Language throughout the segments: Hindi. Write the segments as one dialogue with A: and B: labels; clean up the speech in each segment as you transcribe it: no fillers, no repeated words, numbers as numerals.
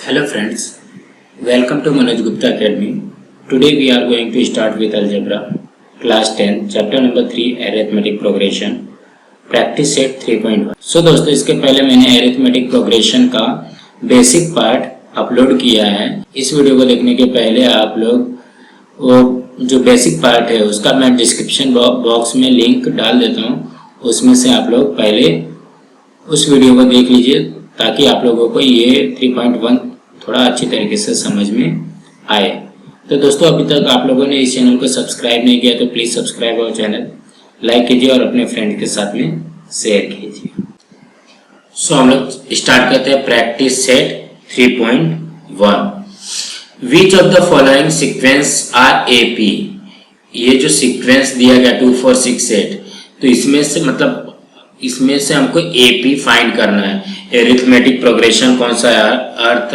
A: Hello friends, welcome to Manoj Gupta Academy. Today we are going to start with algebra, class 10, chapter number 3, arithmetic progression, practice set 3.1. So दोस्तों इसके पहले मैंने arithmetic progression का बेसिक पार्ट अपलोड किया है। इस वीडियो को देखने के पहले आप लोग वो जो बेसिक पार्ट है उसका मैं डिस्क्रिप्शन बॉक्स में लिंक डाल देता हूँ, उसमें से आप लोग पहले उस वीडियो को देख लीजिए ताकि आप लोगों को ये 3.1 थोड़ा अच्छी तरीके से समझ में आए। तो दोस्तों अभी तक आप लोगों ने इस चैनल को सब्सक्राइब नहीं किया तो प्लीज़ सब्सक्राइब और चैनल लाइक कीजिए और अपने फ्रेंड के साथ में शेयर कीजिए। सो हम लोग स्टार्ट करते हैं practice set 3.1। Which of the following sequence are AP. ये जो सीक्वेंस दिया गया 2 4 6 8, तो इसमें से मतलब इसमें से हमको एपी फाइंड करना है। एरिथमेटिक प्रोग्रेशन कौन सा है, अर्थ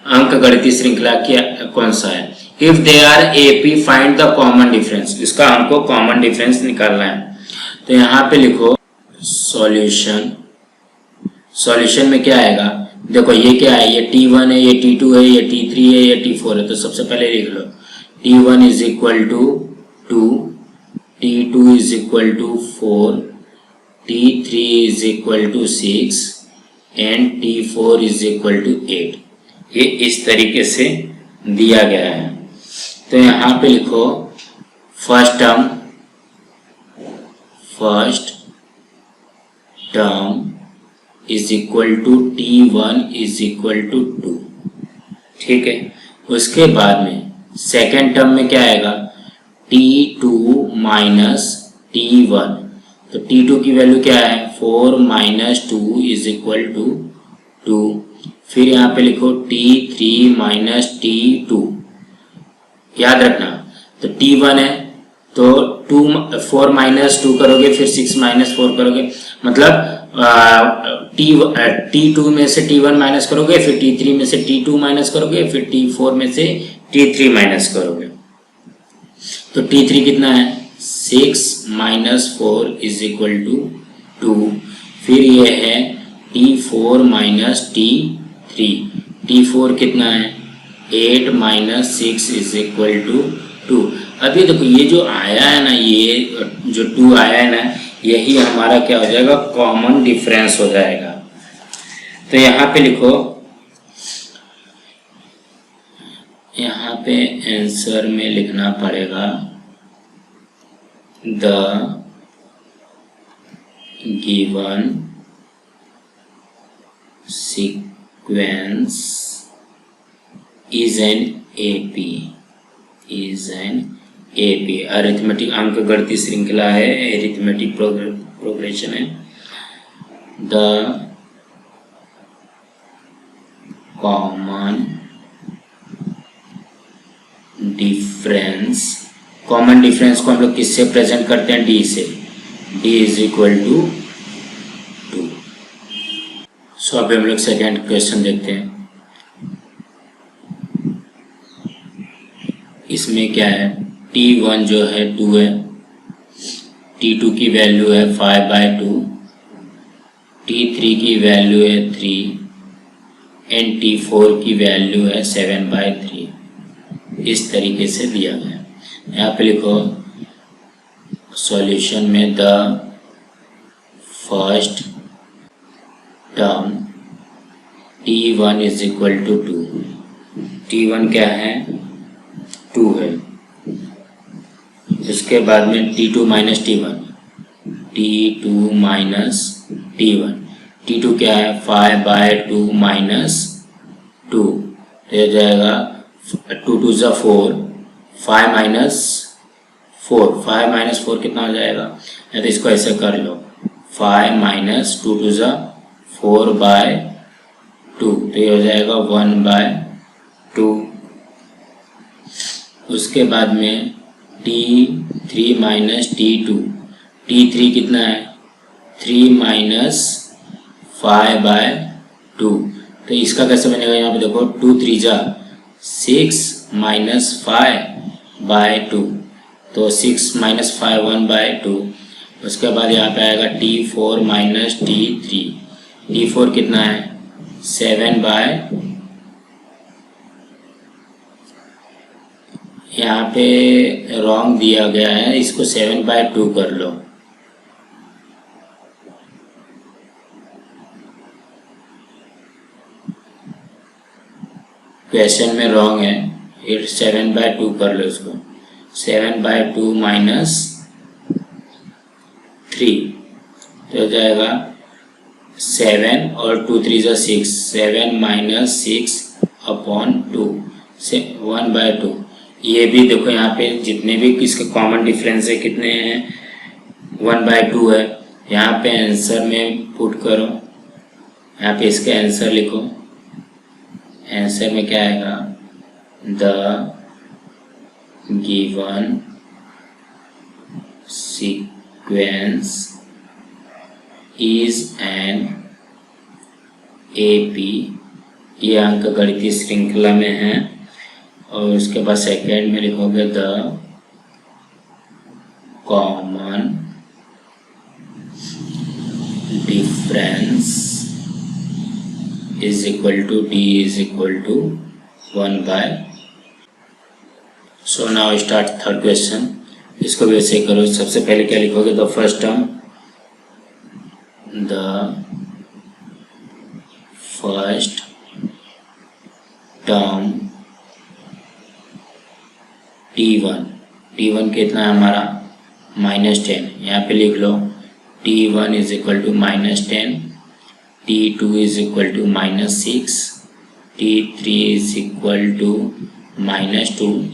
A: अंक गणितीय श्रृंखला क्या कौन सा है। If they are AP find the common difference, इसका हमको कॉमन डिफरेंस निकालना है। तो यहाँ पे लिखो सॉल्यूशन। सॉल्यूशन में क्या आएगा, देखो ये क्या है, ये T1 है, ये T2 है, ये T3 है, ये T4 है। तो सबसे पहले लिख लो T1 is equal to 2, T2 is equal to 4, T3 is equal to 6 and T4 is equal to 8। ये इस तरीके से दिया गया है। तो यहाँ पे लिखो first term is equal to T1 is equal to 2, ठीक है। उसके बाद में सेकेंड टर्म में क्या आएगा, T2 माइनस T1। तो T2 की वैल्यू क्या है, 4 माइनस 2 इज इक्वल टू 2। फिर यहाँ पे लिखो T3 माइनस T2, याद रखना। तो T1 है तो 4 माइनस 2 करोगे, फिर 6 माइनस 4 करोगे, मतलब T2 में से T1 माइनस करोगे, फिर T3 में से T2 माइनस करोगे, फिर T4 में से T3 माइनस करोगे। तो T3 कितना है, 6 माइनस 4 इज इक्वल टू 2। फिर ये है T4 माइनस T3, T4 कितना है, 8 माइनस 6 इज इक्वल टू 2। अभी देखो ये जो आया है ना, ये जो 2 आया है ना, यही हमारा क्या हो जाएगा, कॉमन डिफरेंस हो जाएगा। तो यहाँ पे लिखो, यहाँ पे आंसर में लिखना पड़ेगा the given sequence is an AP, arithmetic अंक गणितीय श्रृंखला है, अरिथमेटिक प्रोग्रेशन है। द कॉमन डिफरेंस को हम लोग किससे प्रेजेंट करते हैं, D से। D is equal to 2। So अभी हम लोग सेकेंड क्वेश्चन देखते हैं। इसमें क्या है, T1 जो है 2 है, T2 की वैल्यू है 5/2, T3 की वैल्यू है 3 एंड T4 की वैल्यू है 7/3। इस तरीके से दिया गया। यहाँ पे लिखो सॉल्यूशन में the first term T1 is equal to 2। T1 क्या है, 2 है। उसके बाद में T2 minus T1, T2 minus T1, T2 क्या है, 5/2 माइनस 2, तो हो जाएगा 2 2 ज़ा 4, 5 माइनस 4 कितना हो जाएगा, या तो इसको ऐसे कर लो 5 माइनस 2 2 ज़ा 4/2, तो ये हो जाएगा 1/2। उसके बाद में T3 माइनस T2, T3 कितना है, 3 माइनस 5/2, तो इसका कैसे बनेगा, यहाँ पे देखो 2 3 ज़ा 6 माइनस 5/2, तो 6 माइनस 5 1/2। उसके बाद यहाँ पे आएगा T4 माइनस T3, T4 कितना है, 7/2, यहाँ पे रॉन्ग दिया गया है, इसको 7/2 कर लो। क्वेश्चन में रॉन्ग है, ये 7/2 कर लो इसको। 7/2 माइनस 3 तो हो जाएगा 7 और 2 3 जा 6, 7 माइनस 6/2 से 1/2। ये भी देखो यहाँ पे जितने भी इसके कॉमन डिफरेंस है कितने हैं, 1/2 है। यहाँ पे आंसर में पुट करो, यहाँ पे इसका आंसर लिखो। आंसर में क्या आएगा, the given sequence is an AP, ये अंक गणितीय श्रृंखला में है। और उसके बाद सेकेंड में लिखोगे the common difference is equal to D is equal to 1/। So now start third question. इसको भी ऐसे करो। सबसे पहले क्या लिखोगे, the first term, the first term T1 कितना है हमारा, -10। यहाँ पे लिख लो T1 is equal to -10, T2 is equal to -6, T3 is equal to -2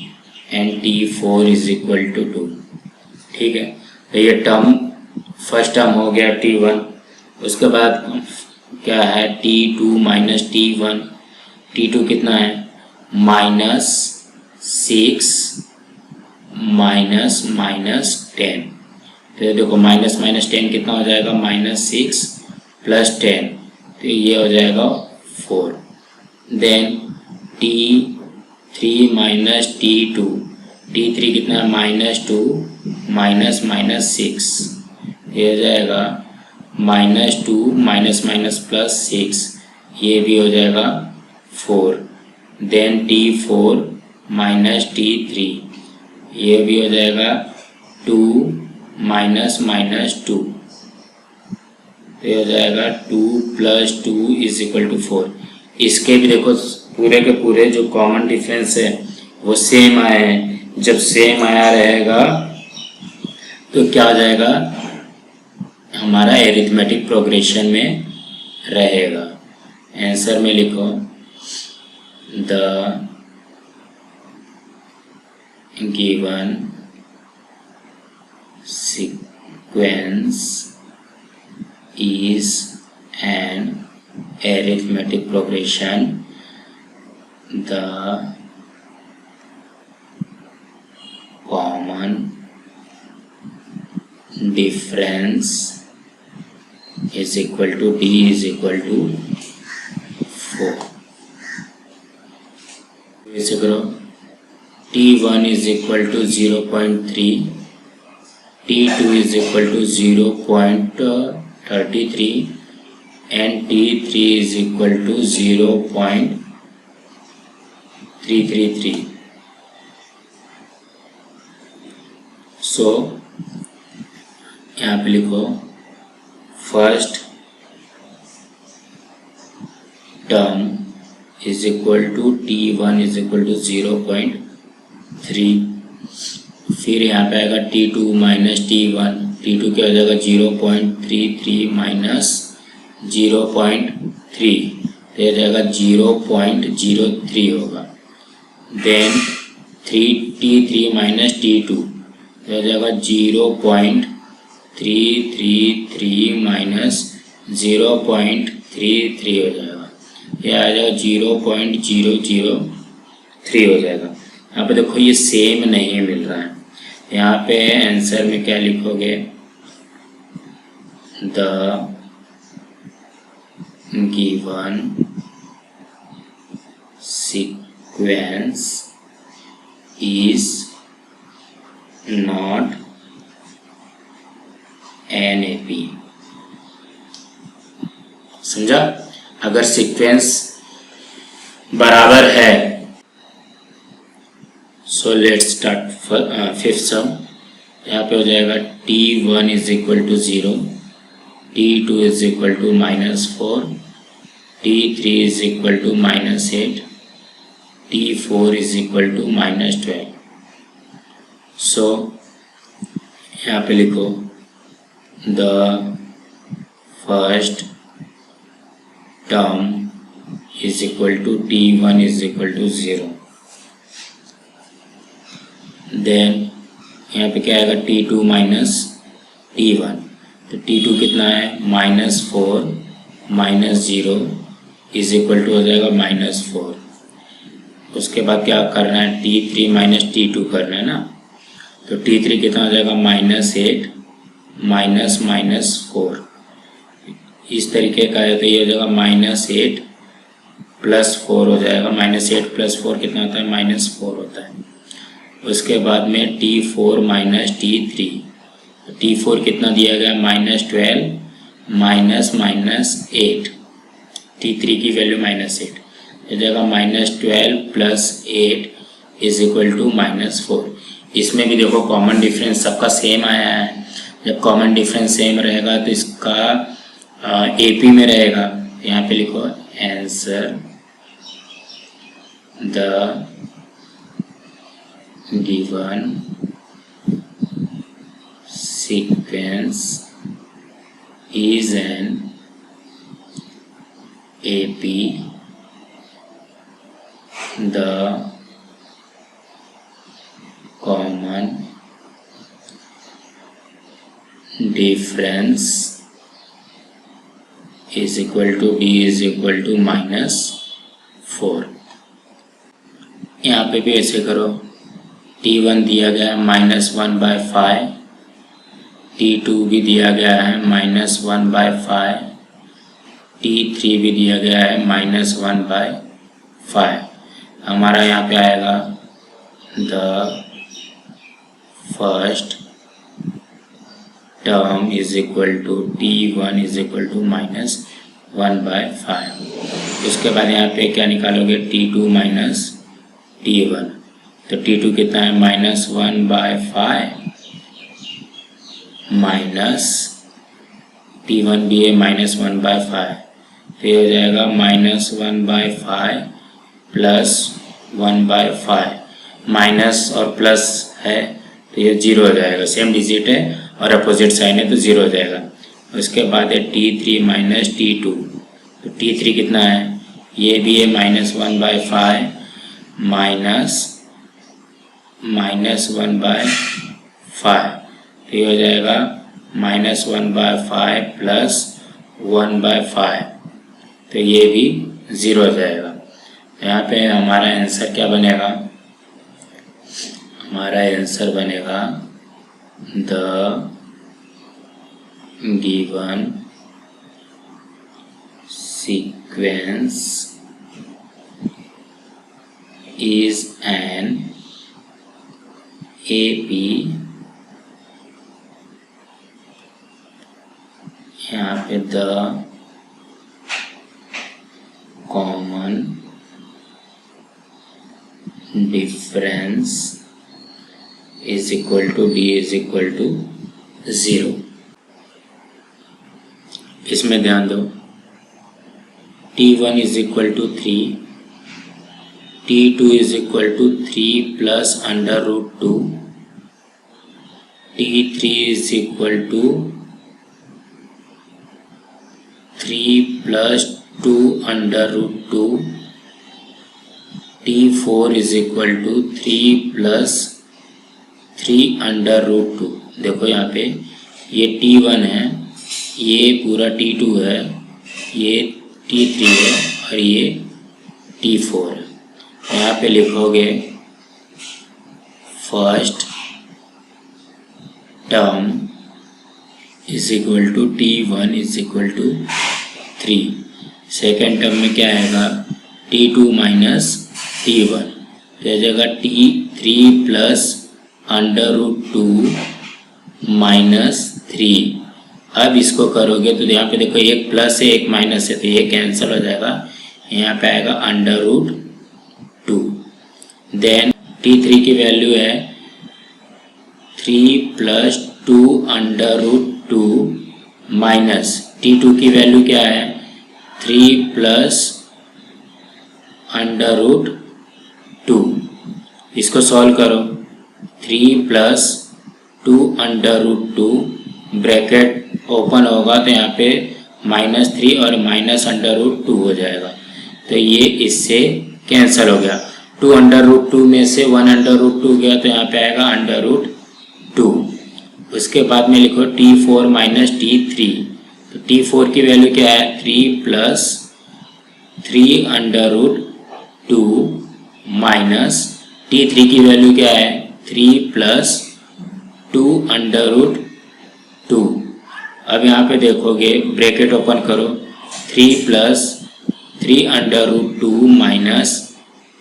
A: and T4 is equal to 2। ठीक है, तो ये टर्म फर्स्ट टर्म हो गया T1। उसके बाद क्या है, T2 माइनस T1। T2 कितना है, -6 -10। तो देखो -10 कितना हो जाएगा, -6 + 10, तो ये हो जाएगा 4। Then T3 minus T2, T3 कितना है, -2 -6, ये हो जाएगा -2 +6, ये भी हो जाएगा 4। देन T4 माइनस T3, ये भी हो जाएगा 2 -2, ये हो जाएगा 2 + 2 = 4। इसके भी देखो पूरे के पूरे जो कॉमन डिफरेंस है वो सेम आए हैं। जब सेम आया रहेगा तो क्या हो जाएगा, हमारा एरिथमेटिक प्रोग्रेशन में रहेगा। आंसर में लिखो the given sequence is an arithmetic progression. The common difference is equal to D is equal to 4. ऐसे करो, T1 is equal to 0.3, T2 is equal to 0.33 and T3 is equal to 0.333. So यहाँ पे लिखो first term is equal to T1 is equal to 0.3, फिर यहाँ पे आएगा T2 माइनस T1, T2 क्या हो जाएगा 0.33 माइनस 0.3, तो यह जाएगा 0.03 होगा। देन T3 माइनस T2, तो यह जाएगा 0.333 माइनस 0.33 हो जाएगा, यह आ जाएगा 0.003 हो जाएगा। यहाँ पे देखो ये सेम नहीं मिल रहा है। यहाँ पे आंसर में क्या लिखोगे, the given sequence is not NAP। समझा? अगर सीक्वेंस बराबर है, so so let's start fifth sum. यहाँ पे हो जाएगा t1 is equal to 0, t2 is equal to -4, t3 is equal to -8, t4 is equal to -12। So यहाँ पे लिखो the first term is equal to t1 is equal to 0। Then यहाँ पे क्या आएगा t2 माइनस t1, तो t2 कितना है -4 -0 इज इक्वल टू हो जाएगा -4। उसके बाद क्या करना है t3 माइनस t2 करना है ना, तो t3 कितना हो जाएगा -8 -4। इस तरीके का है तो ये हो जाएगा -8 + 4 हो जाएगा। -8 + 4 कितना होता है -4 होता है। उसके बाद में t4 माइनस t3, t4 कितना दिया गया -12 -8, t3 की वैल्यू -8 हो जाएगा। -12 + 8 इज इक्वल टू -4। इसमें भी देखो कॉमन डिफरेंस सबका सेम आया है। जब कॉमन डिफरेंस सेम रहेगा तो इसका AP में रहेगा। यहाँ पे लिखो answer the given sequence is an AP, the common difference is equal to D is equal to -4। यहाँ पे भी ऐसे करो, t1 दिया गया है -1/5, t2 भी दिया गया है -1/5, t3 भी दिया गया है -1/5। हमारा यहाँ पे आएगा the first term is equal to t1 is equal to -1/5। उसके बाद यहाँ पे क्या निकालोगे t2 माइनस t1, तो t2 कितना है -1/5 माइनस t1 भी है -1/5, तो ये हो जाएगा -1/5 + 1/5, माइनस और प्लस है तो ये 0 हो जाएगा। सेम डिजिट है और अपोजिट साइन है तो 0 हो जाएगा। उसके बाद है t3 माइनस t2, तो t3 कितना है ये भी है -1/5 -1/5, तो ये हो जाएगा -1/5 + 1/5, तो ये भी 0 हो जाएगा। यहाँ पे हमारा आंसर क्या बनेगा, हमारा आंसर बनेगा the given sequence is an AP, यहाँ पे the common difference is equal to D is equal to 0। इसमें ध्यान दो t1 is equal to 3, t2 is equal to 3 + √2, t3 is equal to 3 + 2 √2, t4 is equal to 3 + 3 √2। देखो यहाँ पे ये t1 है, ये पूरा t2 है, ये t3 है और ये t4 है। यहाँ पे लिखोगे first term is equal to t1 is equal to 3, second term में क्या आएगा t2 माइनस t1, तो हो जाएगा t3 + √2 -3। अब इसको करोगे तो यहाँ पे देखो एक प्लस है एक माइनस है तो ये कैंसिल हो जाएगा। यहाँ पे आएगा √2। देन T3 की वैल्यू है 3 plus 2 under root 2 minus T2 की वैल्यू क्या है 3 प्लस अंडर रूट 2। इसको सॉल्व करो 3 plus 2 under root 2 bracket open होगा तो यहाँ पे -3 और माइनस अंडर रूट 2 हो जाएगा, तो ये इससे कैंसिल हो गया। 2 अंडर रूट 2 में से 1 अंडर रूट 2 गया तो यहाँ पे आएगा अंडर रूट 2। उसके बाद में लिखो T4 माइनस T3, तो T4 की वैल्यू क्या है 3 plus 3 under root 2 minus T3 की वैल्यू क्या है 3 प्लस 2 अंडर रूट 2। अब यहाँ पे देखोगे ब्रैकेट ओपन करो 3 plus 3 under root 2 minus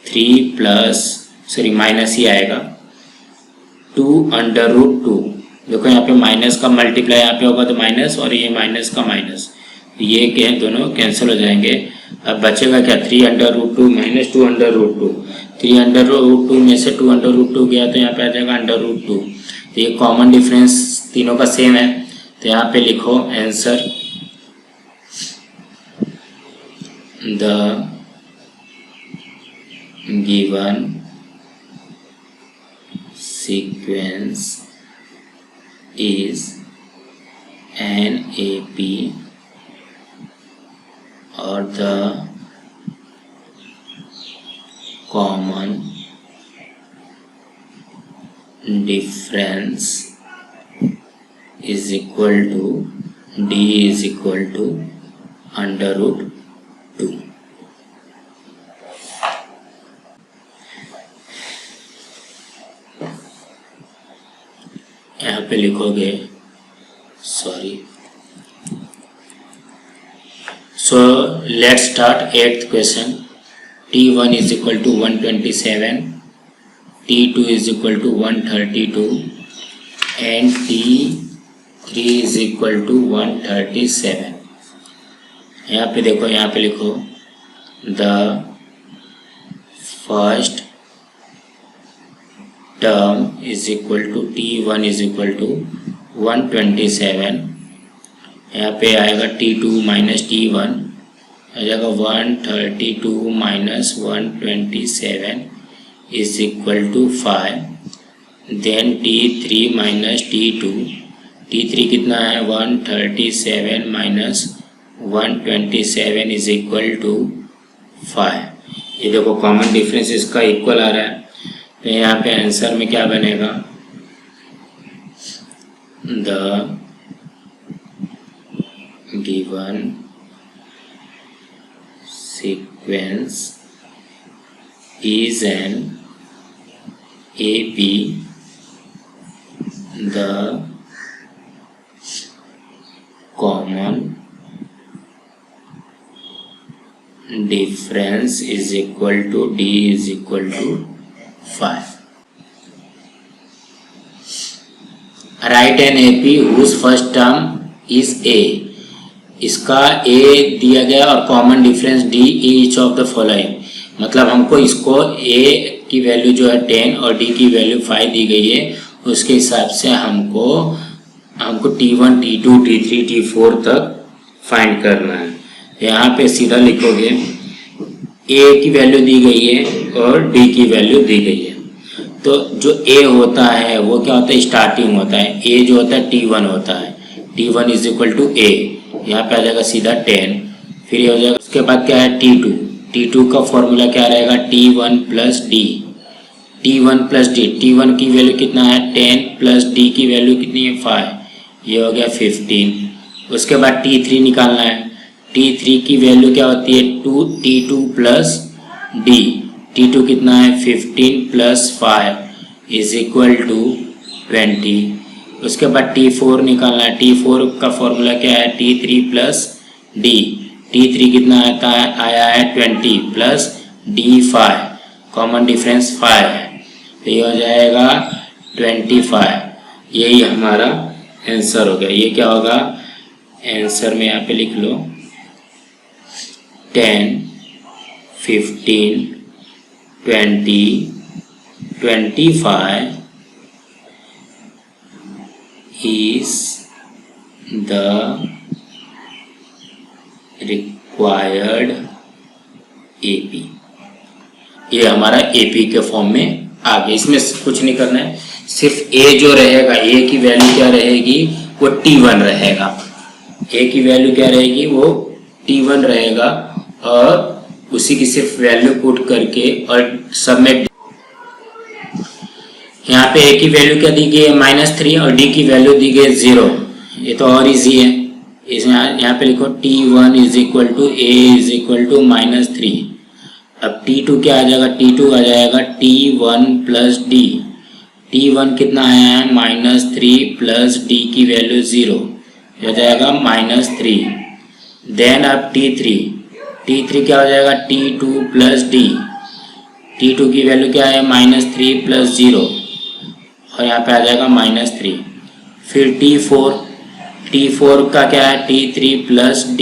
A: 3 plus minus ही आएगा 2 अंडर रूट 2। देखो यहाँ पे माइनस का मल्टीप्लाई यहाँ पे होगा तो माइनस, और ये माइनस का माइनस, ये क्या दोनों कैंसिल हो जाएंगे। अब बचेगा क्या 3 under root 2 minus 2 under root 2। 3 under root 2 में से 2 अंडर रूट 2 गया तो यहाँ पे आ जाएगा अंडर रूट 2। तो ये कॉमन डिफरेंस तीनों का सेम है, तो यहाँ पे लिखो answer the given sequence is NAP or the common difference is equal to D is equal to under root 2। यहाँ पे लिखोगे So let's start 8th question। T1 is equal to 127, T2 is equal to 132 and T3 is equal to 137। यहाँ पे देखो, यहाँ पे लिखो the first term is equal to T1 is equal to 127, यहाँ पे आएगा T2 माइनस T1 आ जाएगा 132 minus 127 is equal to 5। Then T3 minus T2, T3 कितना है 137 माइनस 127 इज इक्वल टू 5। ये देखो कॉमन डिफरेंस इसका इक्वल आ रहा है, तो यहाँ पे आंसर में क्या बनेगा the given sequence is an AP, the common difference is equal to D is equal to 5। Write an AP whose first term is A। इसका A दिया गया और common difference D each of the following, मतलब हमको इसको A की वैल्यू जो है 10 और D की वैल्यू 5 दी गई है, उसके हिसाब से हमको T1 T2 T3 T4 तक फाइंड करना है। यहाँ पे सीधा लिखोगे A की वैल्यू दी गई है और D की वैल्यू दी गई है, तो जो A होता है वो क्या होता है स्टार्टिंग होता है, A जो होता है T1 होता है, T1 is equal to A, यहाँ पे आ जाएगा सीधा 10, फिर ये हो जाएगा। उसके बाद क्या है T2, T2 का फॉर्मूला क्या रहेगा T1 plus D, T1 plus D, T1 की वैल्यू कितना है 10 प्लस D की वैल्यू कितनी है 5, ये हो गया 15। उसके बाद T3 निकालना है, T3 की वैल्यू क्या होती है T2 प्लस D, T2 कितना है 15 प्लस 5 इज इक्वल टू 20। उसके बाद T4 निकालना है, T4 का फॉर्मूला क्या है T3 प्लस D, T3 कितना आया है 20 प्लस D5, कॉमन डिफरेंस 5 है, तो ये हो जाएगा 25। यही हमारा आंसर हो गया। ये क्या होगा आंसर में यहाँ पे लिख लो 10, 15, 20, 25 is the required AP। ये हमारा AP के फॉर्म में आ गया। इसमें कुछ नहीं करना है, सिर्फ A जो रहेगा, A की वैल्यू क्या रहेगी, वो T1 रहेगा। A की वैल्यू क्या रहेगी, वो T1 रहेगा और उसी की सिर्फ वैल्यू पुट करके और सबमिट। यहाँ पे A की वैल्यू क्या दी गई है, -3 और D की वैल्यू दी गई 0। ये तो और इजी है। इसमें यहाँ पे लिखो T1 is equal to A is equal to -3। अब T2 क्या आ जाएगा, T2 आ जाएगा T1 प्लस D। T1 कितना आया है, -3 प्लस D की वैल्यू 0 हो जाएगा -3। देन अब T3 क्या हो जाएगा, T2 प्लस D। T2 की वैल्यू क्या है, -3 प्लस 0 और यहाँ पे आ जाएगा -3। फिर T4 का क्या है, T3 प्लस D।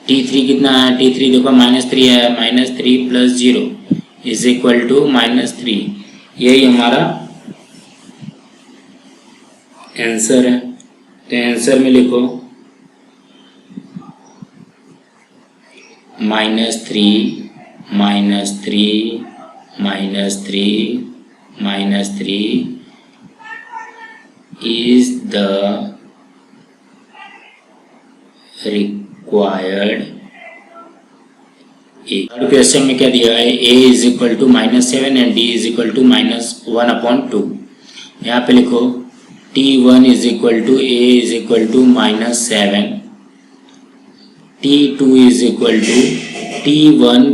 A: T3 कितना है, T3 देखो -3 है, -3 प्लस 0 इज इक्वल टू -3। यही हमारा आंसर है। तो आंसर में लिखो -3 is the required A। Third question में क्या दिया है, A is equal to -7 and D is equal to -1/2। यहाँ पे लिखो T1 is equal to A is equal to -7, T2 is equal to T1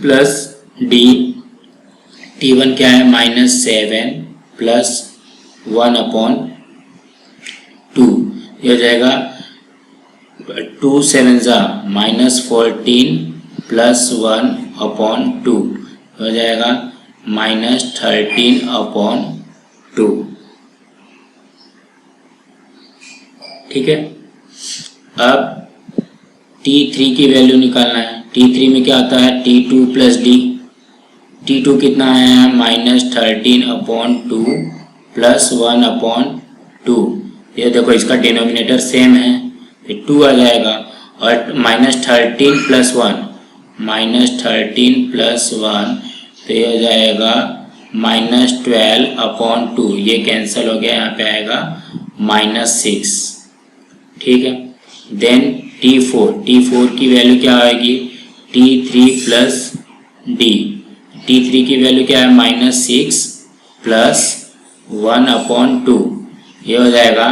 A: plus D। T1 क्या है, -7 प्लस 1/2। यह हो जाएगा 2 7 -14 प्लस 1/2 हो जाएगा -13/2। ठीक है। अब T3 की वैल्यू निकालना है। T3 में क्या आता है, T2 प्लस D। T2 कितना है, -13/2 प्लस 1/2। ये देखो इसका डिनोमिनेटर सेम है, फिर 2 आ जाएगा और -13 प्लस 1 तो ये हो जाएगा -12/2। ये कैंसिल हो गया, यहाँ पे आएगा -6। ठीक है। देन T4 की वैल्यू क्या आएगी, T3 प्लस D। T3 की वैल्यू क्या है, -6 प्लस 1/2। ये हो जाएगा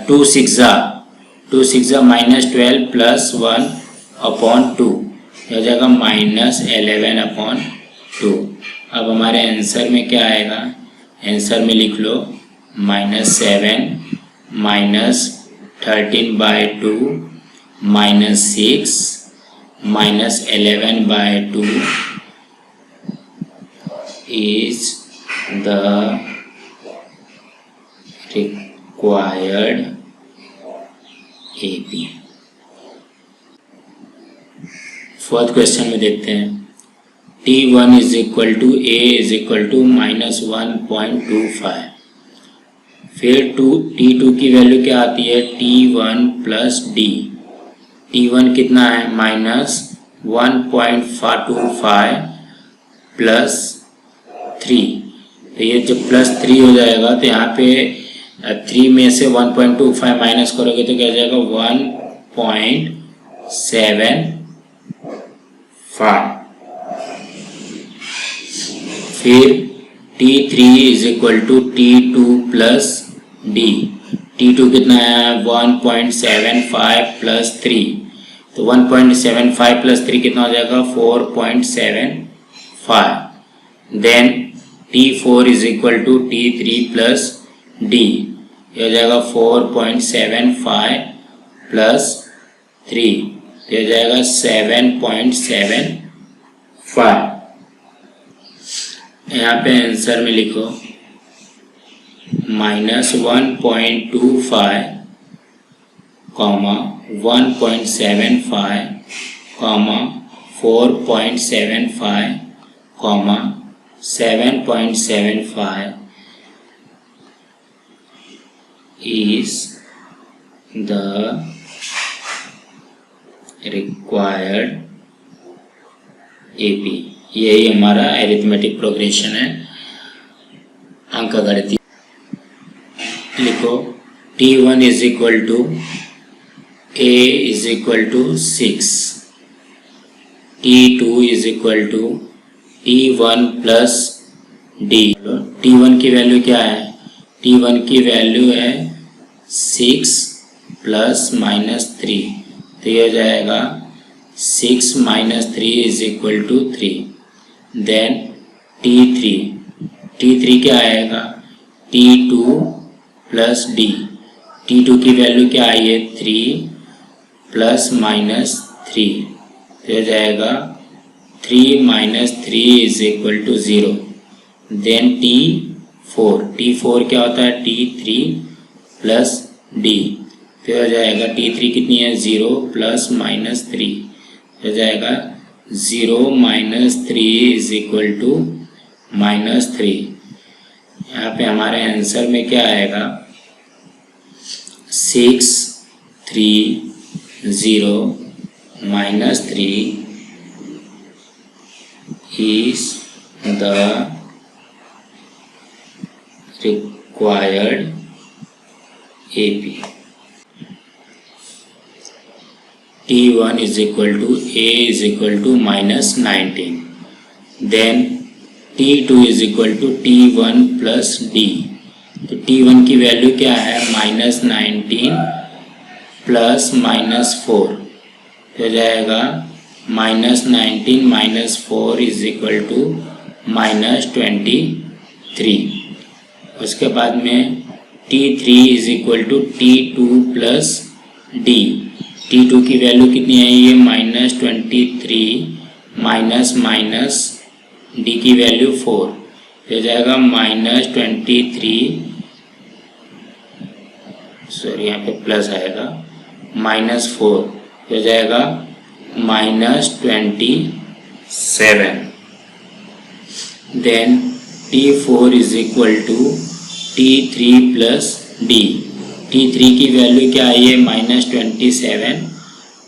A: 2 6 -12 प्लस 1/2 हो जाएगा -11/2। अब हमारे आंसर में क्या आएगा, आंसर में लिख लो -7 -13/2 -6 -11/2 is the required AP। Fourth question में देखते हैं, T1 is equal to A is equal to -1.25। फिर T2 की वैल्यू क्या आती है, T1 प्लस D। T1 कितना है, -1.25 प्लस 3। तो ये जब +3 हो जाएगा तो यहाँ पे 3 में से 1.25 माइनस करोगे तो क्या हो जाएगा, 1.75। फिर T3 is equal to T2 plus D। T2 कितना है, 1.75 प्लस 3। तो 1.75 प्लस 3 कितना हो जाएगा, 4.75। Then T4 is equal to T3 plus D। ये हो जाएगा 4.75 प्लस 3, ये हो जाएगा 7.75। यहाँ पे आंसर में लिखो -1.25, 1.75, 4.75 comma 7.75 is the required AP। यही हमारा एरिथमेटिक प्रोग्रेशन है, अंकगणित। लिखो T1 is equal to A is equal to 6, T2 is equal to T1 plus D। T1 की वैल्यू क्या है? T1 की वैल्यू है 6 प्लस माइनस 3, तो ये हो जाएगा 6 minus 3 is equal to 3। Then T3 क्या आएगा? T2 plus D। T2 की वैल्यू क्या आई है? 3 प्लस माइनस 3, तो हो जाएगा 3 minus 3 is equal to 0। Then T4 क्या होता है? T3 प्लस D, फिर हो जाएगा T3 कितनी है? 0 प्लस माइनस 3, हो जाएगा 0 minus 3 is equal to minus 3। यहाँ पे हमारे आंसर में क्या आएगा? 6 3 0 minus 3 is the required AP। T1 is equal to A is equal to minus 19, then T2 is equal to T1 plus D। तो T1 की वैल्यू क्या है? माइनस 19 प्लस माइनस 4, हो जाएगा minus 19 minus 4 is equal to minus 23। उसके बाद में T3 is equal to T2 plus D। T2 की वैल्यू कितनी है? ये माइनस 23 माइनस माइनस D की वैल्यू 4, हो जाएगा माइनस 23, सॉरी यहाँ पे प्लस आएगा, माइनस 4, हो जाएगा minus 27। Then T4 is equal to T3 plus D। T3 की वैल्यू क्या आई है? माइनस 27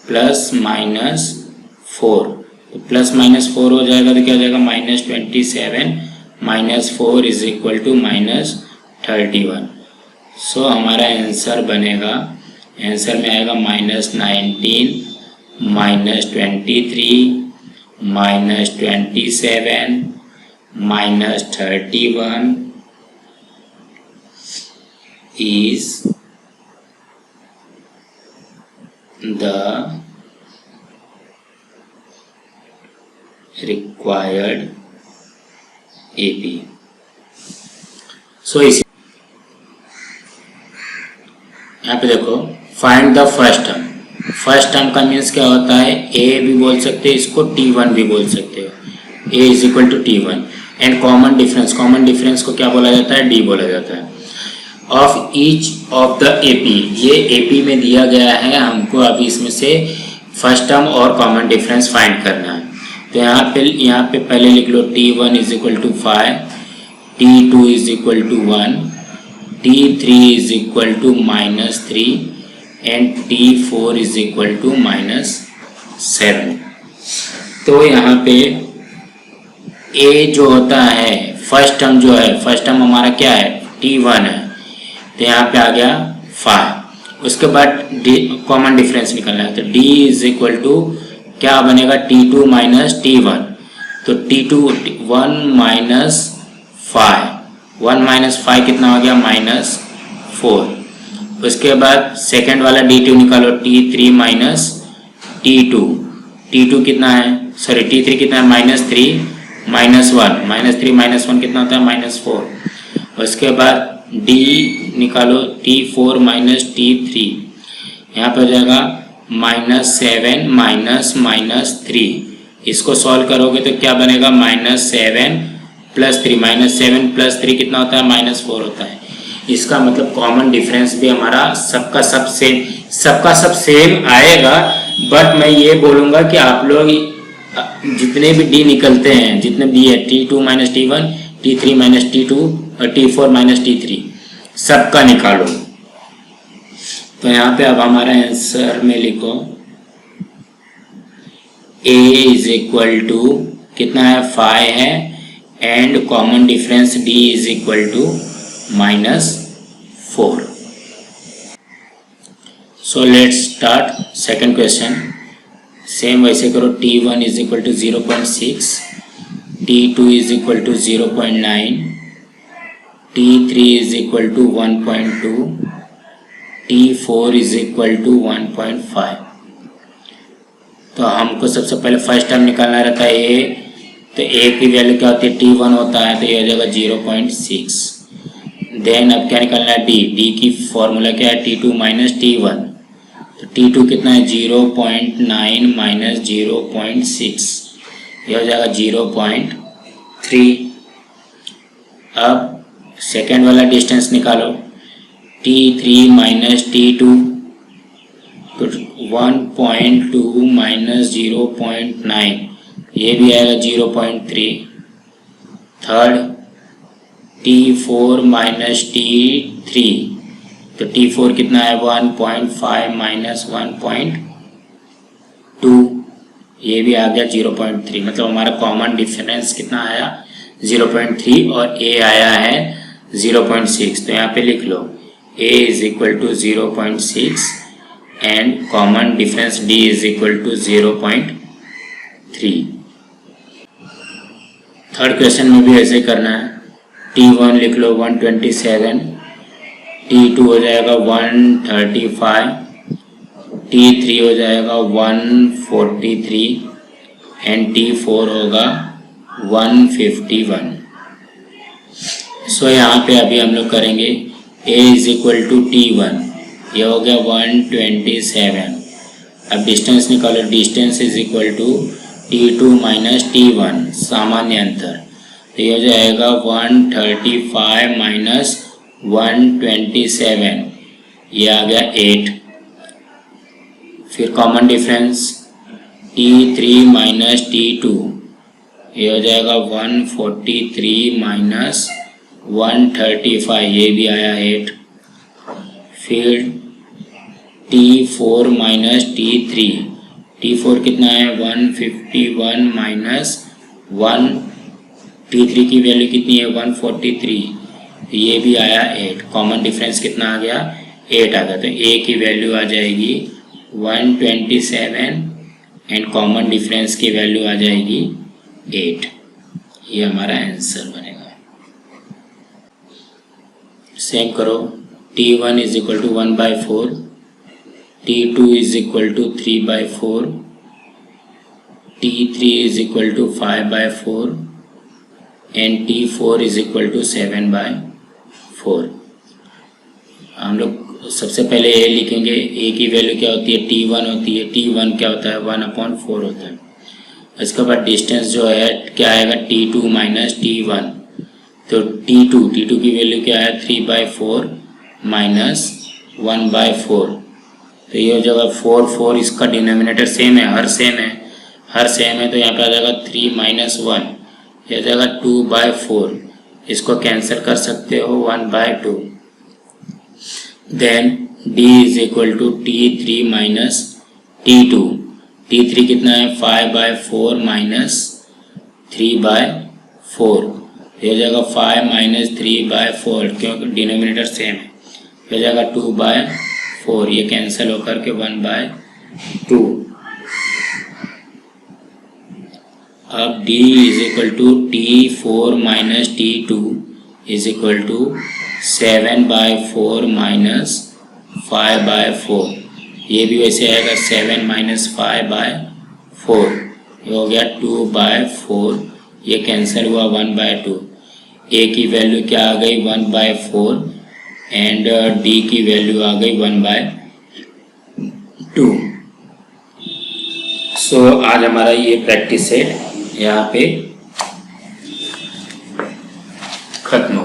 A: प्लस माइनस 4, तो प्लस माइनस 4 हो जाएगा, तो क्या हो जाएगा? Minus 27 minus 4 is equal to minus 31। सो हमारा आंसर बनेगा, आंसर में आएगा minus 19 minus 23 minus 27 minus 31 is the required AP। So इसी यहाँ पे देखो, find the first term. First term का मीन्स क्या होता है? ए भी बोल सकते हो, इसको T1 भी बोल सकते हो। A is equal to T1 and common difference, common difference को क्या बोला जाता है? D बोला जाता है। Of each of the AP, ये AP में दिया गया है, हमको अभी इसमें से फर्स्ट टर्म और कॉमन डिफरेंस फाइंड करना है। तो यहाँ पे पहले लिख लो T1 is equal to 5, T2 is equal to 1, T3 is equal to minus 3 and T4 is equal to minus 7। तो यहाँ पे A जो होता है, फर्स्ट टर्म जो है, फर्स्ट टर्म हमारा क्या है? T1 है, तो यहाँ पे आ गया 5। उसके बाद कॉमन डिफरेंस निकलना है, तो D इज इक्वल टू क्या बनेगा? T2 माइनस T1, तो T2 1 माइनस 5, 1 माइनस 5 कितना हो गया? माइनस 4। उसके बाद सेकेंड वाला D2 निकालो, T3 माइनस T2, T2 कितना है? सॉरी T3 कितना है? माइनस 3 माइनस 1, माइनस 3 माइनस 1 कितना होता है? माइनस 4। उसके बाद D निकालो, T4 माइनस T3, यहाँ पर हो जाएगा माइनस 7 माइनस माइनस 3। इसको सॉल्व करोगे तो क्या बनेगा? माइनस 7 प्लस 3, माइनस 7 प्लस 3 कितना होता है? माइनस 4 होता है। इसका मतलब कॉमन डिफरेंस भी हमारा सबका सब सेम आएगा, बट मैं ये बोलूँगा कि आप लोग जितने भी डी निकलते हैं, जितने डी है T2 minus T1, T3 minus T2 और T4 माइनस T3, सबका निकालो। तो यहाँ पे अब हमारा आंसर में लिखो A इज इक्वल टू कितना है 5 है and common difference D is equal to -4। So let's start second question. Same वैसे करो। T1 is equal to 0.6, T2 is equal to 0.9, T3 is equal to 1.2, T4 is equal to 1.5। तो हमको सबसे पहले फर्स्ट टर्म निकालना रहता है A। तो A की वैल्यू क्या होती है, T1 होता है, तो ये हो जाएगा 0.6। देन अब क्या निकालना है D की फॉर्मूला क्या है, T2 माइनस T1। तो T2 कितना है 0.9 माइनस 0.6, ये हो जाएगा 0.3। अब सेकेंड वाला डिस्टेंस निकालो, T3 माइनस T2, तो 1.2 माइनस 0.9, ये भी आएगा 0.3। थर्ड T4 माइनस T3, तो T4 कितना है 1.5 माइनस 1.2, ये भी आ गया 0.3। मतलब हमारा कॉमन डिफरेंस कितना आया 0.3 और A आया है 0.6। तो यहाँ पे लिख लो A is equal to 0.6 and common difference D is equal to 0.3। Third question में भी ऐसे करना है। T1 लिख लो 127, T2 हो जाएगा 135, T3 हो जाएगा 143 एंड T4 होगा 151। सो यहाँ पे अभी हम लोग करेंगे A is equal to T1, ये हो गया 127। अब डिस्टेंस निकालो, distance is equal to T2 minus T1, सामान्य अंतर, तो ये हो जाएगा 135 माइनस 127, ये आ गया 8। फिर common difference T3 minus T2, ये हो जाएगा 143 माइनस 135, ये भी आया 8। फिर T4 माइनस T3, T4 कितना है 151 माइनस 1, T3 की वैल्यू कितनी है 143, ये भी आया 8। कॉमन डिफरेंस कितना आ गया 8 आ गया। तो A की वैल्यू आ जाएगी 127 एंड कॉमन डिफरेंस की वैल्यू आ जाएगी 8। ये हमारा आंसर बनेगा। सेम करो, T1 is equal to 1/4, T2 is equal to 3/4, T3 is equal to 5/4 and T4 is equal to 7/4। हम लोग सबसे पहले A लिखेंगे। A की वैल्यू क्या होती है, T1 होती है। T1 क्या होता है 1/4 होता है। इसके बाद डिस्टेंस जो है क्या आएगा T2 माइनस T1, तो T2 की वैल्यू क्या है 3/4 माइनस 1/4, तो ये हो जाएगा 4 इसका डिनोमिनेटर सेम है, हर सेम है, तो यहाँ पे आ जाएगा 3 माइनस 1, ये हो जाएगा 2/4। इसको कैंसिल कर सकते हो 1/2। Then D is equal to T3 minus T2, T3 कितना है 5/4 माइनस 3/4, ये हो जाएगा 5 माइनस 3/4, क्योंकि डिनोमिनेटर सेम है, हो जाएगा 2/4, ये कैंसिल होकर के 1/2। अब D is equal to T4 minus T2 is equal to 7/4 minus 5/4, ये भी वैसे आएगा 7 माइनस 5/4, ये हो गया 2/4, ये कैंसिल हुआ 1/2। A की वैल्यू क्या आ गई 1/4 एंड D की वैल्यू आ गई 1/2। सो आज हमारा ये प्रैक्टिस सेट यहाँ पे खत्म हो